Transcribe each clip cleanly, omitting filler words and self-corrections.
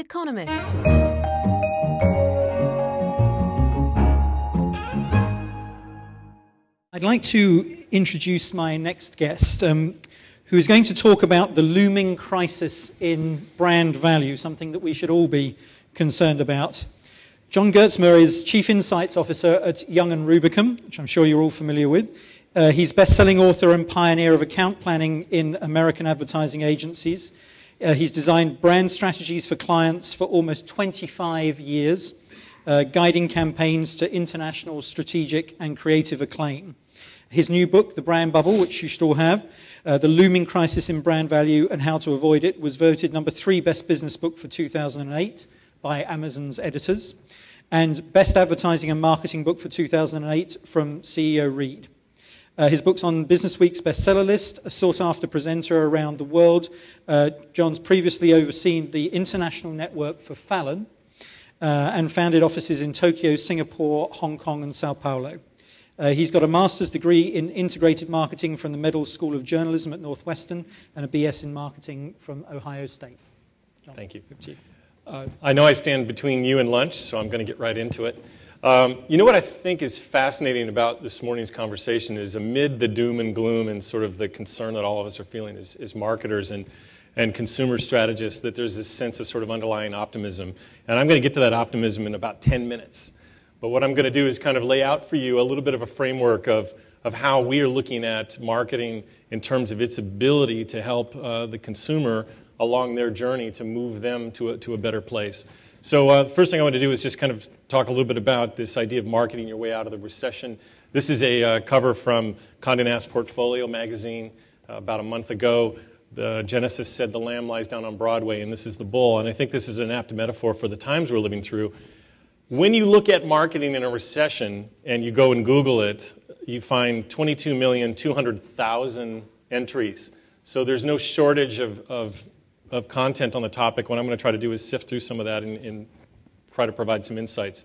Economist. I'd like to introduce my next guest, who is going to talk about the looming crisis in brand value, something that we should all be concerned about. John Gertzmer is Chief Insights Officer at Young & Rubicam, which I'm sure you're all familiar with. He's best-selling author and pioneer of account planning in American advertising agencies. He's designed brand strategies for clients for almost 25 years, guiding campaigns to international strategic and creative acclaim. His new book, The Brand Bubble, which you should all have, The Looming Crisis in Brand Value and How to Avoid It, was voted #3 Best Business Book for 2008 by Amazon's editors, and Best Advertising and Marketing Book for 2008 from CEO Reed. His book's on Business Week's bestseller list, a sought-after presenter around the world. John's previously overseen the International Network for Fallon and founded offices in Tokyo, Singapore, Hong Kong, and Sao Paulo. He's got a master's degree in integrated marketing from the Medill School of Journalism at Northwestern and a BS in marketing from Ohio State. John, thank you. To you. I know I stand between you and lunch, so I'm going to get right into it. You know what I think is fascinating about this morning's conversation is amid the doom and gloom and sort of the concern that all of us are feeling as marketers and consumer strategists, that there's this sense of sort of underlying optimism. And I'm going to get to that optimism in about 10 minutes. But what I'm going to do is kind of lay out for you a little bit of a framework of how we are looking at marketing in terms of its ability to help the consumer along their journey to move them to a better place. So the first thing I want to do is just kind of talk a little bit about this idea of marketing your way out of the recession. This is a cover from Condé Nast Portfolio magazine about a month ago. The Genesis said the lamb lies down on Broadway, and this is the bull. And I think this is an apt metaphor for the times we're living through. When you look at marketing in a recession and you go and Google it, you find 22,200,000 entries. So there's no shortage of content on the topic. What I'm going to try to do is sift through some of that and try to provide some insights.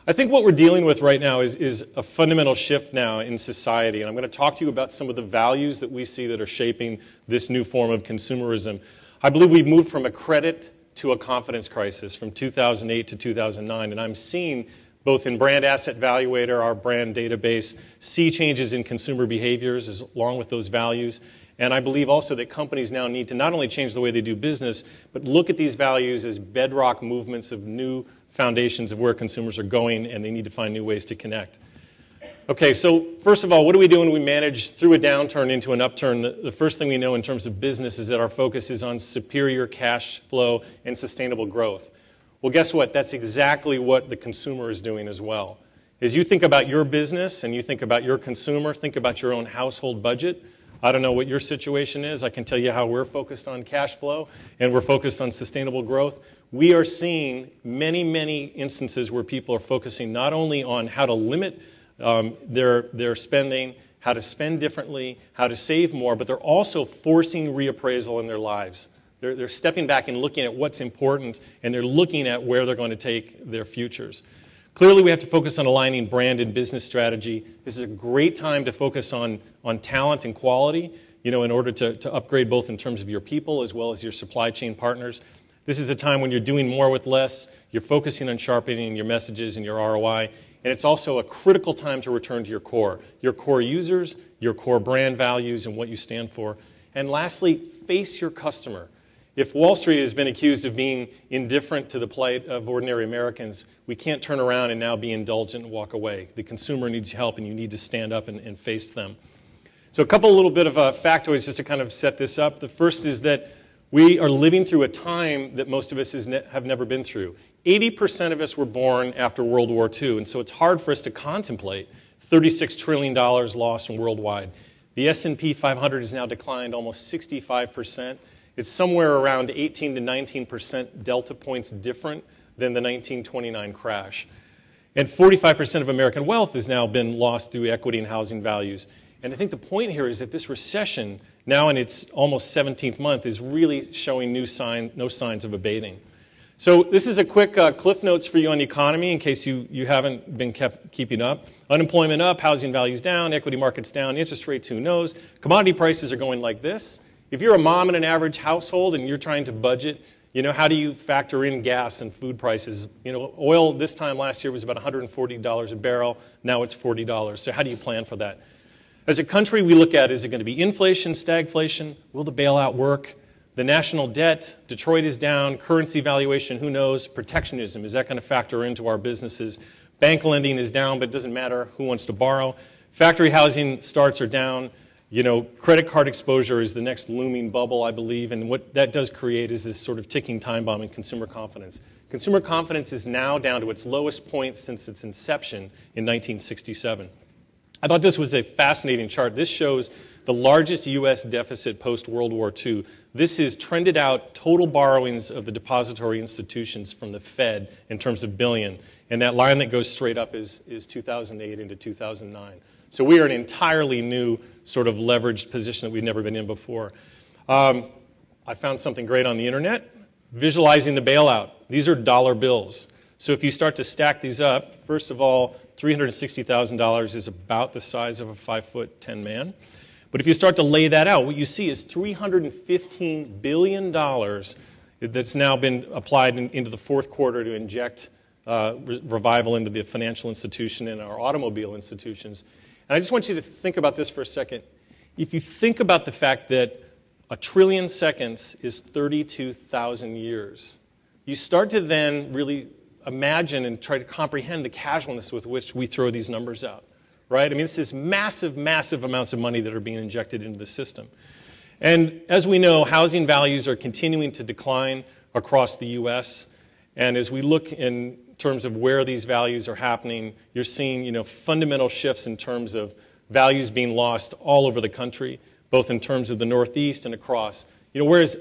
I think what we're dealing with right now is a fundamental shift now in society, and I'm going to talk to you about some of the values that we see that are shaping this new form of consumerism. I believe we've moved from a credit to a confidence crisis from 2008 to 2009, and I'm seeing both in Brand Asset Valuator, our brand database, see changes in consumer behaviors along with those values. And I believe also that companies now need to not only change the way they do business, but look at these values as bedrock movements of new foundations of where consumers are going, and they need to find new ways to connect. Okay, so first of all, what do we do when we manage through a downturn into an upturn? The first thing we know in terms of business is that our focus is on superior cash flow and sustainable growth. Well, guess what? That's exactly what the consumer is doing as well. As you think about your business and you think about your consumer, think about your own household budget. I don't know what your situation is. I can tell you how we're focused on cash flow and we're focused on sustainable growth. We are seeing many, many instances where people are focusing not only on how to limit their spending, how to spend differently, how to save more, but they're also forcing reappraisal in their lives. They're stepping back and looking at what's important, and they're looking at where they're going to take their futures. Clearly, we have to focus on aligning brand and business strategy. This is a great time to focus on talent and quality, in order to upgrade both in terms of your people as well as your supply chain partners. This is a time when you're doing more with less, you're focusing on sharpening your messages and your ROI, and it's also a critical time to return to your core users, your core brand values, and what you stand for. And lastly, face your customer. If Wall Street has been accused of being indifferent to the plight of ordinary Americans, we can't turn around and now be indulgent and walk away. The consumer needs help, and you need to stand up and face them. So a little bit of factoids just to kind of set this up. The first is that we are living through a time that most of us have never been through. 80% of us were born after World War II, and so it's hard for us to contemplate $36 trillion lost from worldwide. The S&P 500 has now declined almost 65%. It's somewhere around 18 to 19% delta points different than the 1929 crash. And 45% of American wealth has now been lost through equity and housing values. And I think the point here is that this recession, now in its almost 17th month, is really showing no signs of abating. So this is a quick cliff notes for you on the economy in case you haven't been keeping up. Unemployment up, housing values down, equity markets down, interest rates, who knows. Commodity prices are going like this. If you're a mom in an average household and you're trying to budget You know, how do you factor in gas and food prices? You know, oil this time last year was about $140 a barrel. Now it's $40. So how do you plan for that? As a country, we look at, is it going to be inflation, stagflation? Will the bailout work? The national debt, Detroit is down. Currency valuation, who knows? Protectionism, is that going to factor into our businesses? Bank lending is down, but it doesn't matter who wants to borrow. Factory housing starts are down. You know, credit card exposure is the next looming bubble, I believe, and what that does create is this sort of ticking time bomb in consumer confidence. Consumer confidence is now down to its lowest point since its inception in 1967. I thought this was a fascinating chart. This shows the largest U.S. deficit post-World War II. This is trended out total borrowings of the depository institutions from the Fed in terms of billion. And that line that goes straight up is 2008 into 2009. So we are in an entirely new sort of leveraged position that we've never been in before. I found something great on the internet, visualizing the bailout. These are dollar bills. So if you start to stack these up, first of all, $360,000 is about the size of a 5'10" man. But if you start to lay that out, what you see is $315 billion that's now been applied into the fourth quarter to inject revival into the financial institution and our automobile institutions. And I just want you to think about this for a second. If you think about the fact that a trillion seconds is 32,000 years, you start to then really imagine and try to comprehend the casualness with which we throw these numbers out, right? I mean, this is massive, massive amounts of money that are being injected into the system. And as we know, housing values are continuing to decline across the U.S. And as we look in terms of where these values are happening, you're seeing, you know, fundamental shifts in terms of values being lost all over the country, both in terms of the Northeast and across. You know, whereas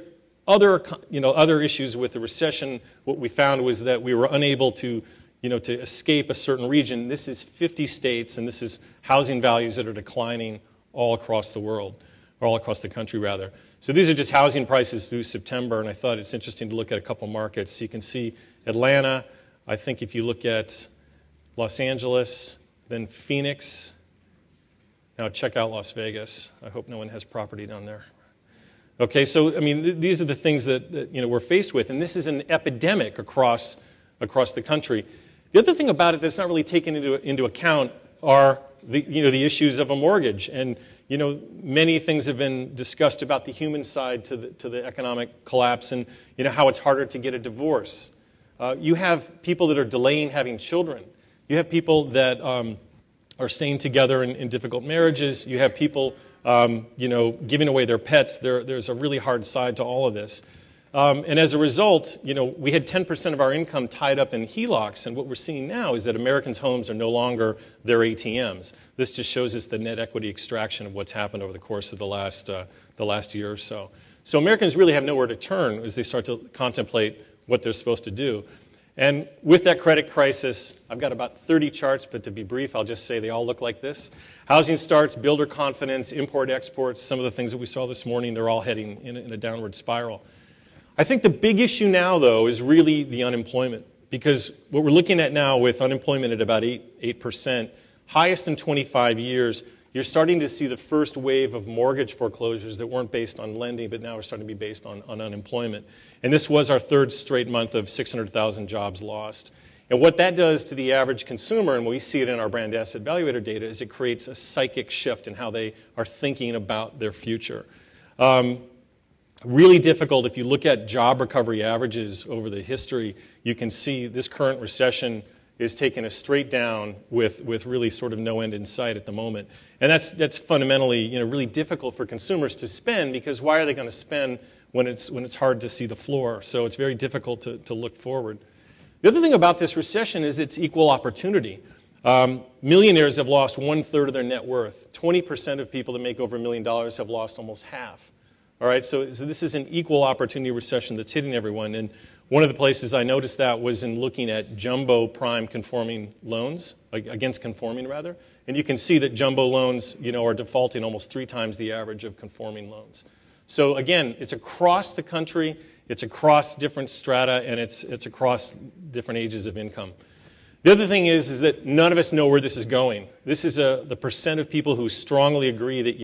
other issues with the recession, what we found was that we were unable to, to escape a certain region. This is 50 states, and this is housing values that are declining all across the world, or all across the country, rather. So these are just housing prices through September, and I thought it's interesting to look at a couple markets. So you can see Atlanta. I think if you look at Los Angeles, then Phoenix. Now check out Las Vegas. I hope no one has property down there. Okay, so I mean, these are the things that we're faced with, and this is an epidemic across the country. The other thing about it that's not really taken into account are the issues of a mortgage, and many things have been discussed about the human side to the economic collapse, and how it's harder to get a divorce. You have people that are delaying having children. You have people that are staying together in difficult marriages. You have people giving away their pets. There's a really hard side to all of this. And as a result, we had 10% of our income tied up in HELOCs, and what we're seeing now is that Americans' homes are no longer their ATMs. This just shows us the net equity extraction of what's happened over the course of the last year or so. So Americans really have nowhere to turn as they start to contemplate what they're supposed to do. And with that credit crisis, I've got about 30 charts, but to be brief, I'll just say they all look like this. Housing starts, builder confidence, import-exports, some of the things that we saw this morning, they're all heading in a downward spiral. I think the big issue now, though, is really the unemployment, because what we're looking at now with unemployment at about 8%, highest in 25 years, you're starting to see the first wave of mortgage foreclosures that weren't based on lending, but now are starting to be based on unemployment. And this was our third straight month of 600,000 jobs lost. And what that does to the average consumer, and we see it in our brand asset valuator data, is it creates a psychic shift in how they are thinking about their future. Really difficult. If you look at job recovery averages over the history, you can see this current recession is taking us straight down with really sort of no end in sight at the moment. And that's fundamentally really difficult for consumers to spend, because why are they going to spend when it's hard to see the floor? So it's very difficult to look forward. The other thing about this recession is it's equal opportunity. Millionaires have lost 1/3 of their net worth. 20% of people that make over $1 million have lost almost half. All right, so this is an equal opportunity recession that's hitting everyone. And one of the places I noticed that was in looking at jumbo prime conforming loans, against conforming rather. And you can see that jumbo loans, are defaulting almost 3 times the average of conforming loans. So again, it's across the country, it's across different strata, and it's across different ages of income. The other thing is that none of us know where this is going. This is the percent of people who strongly agree that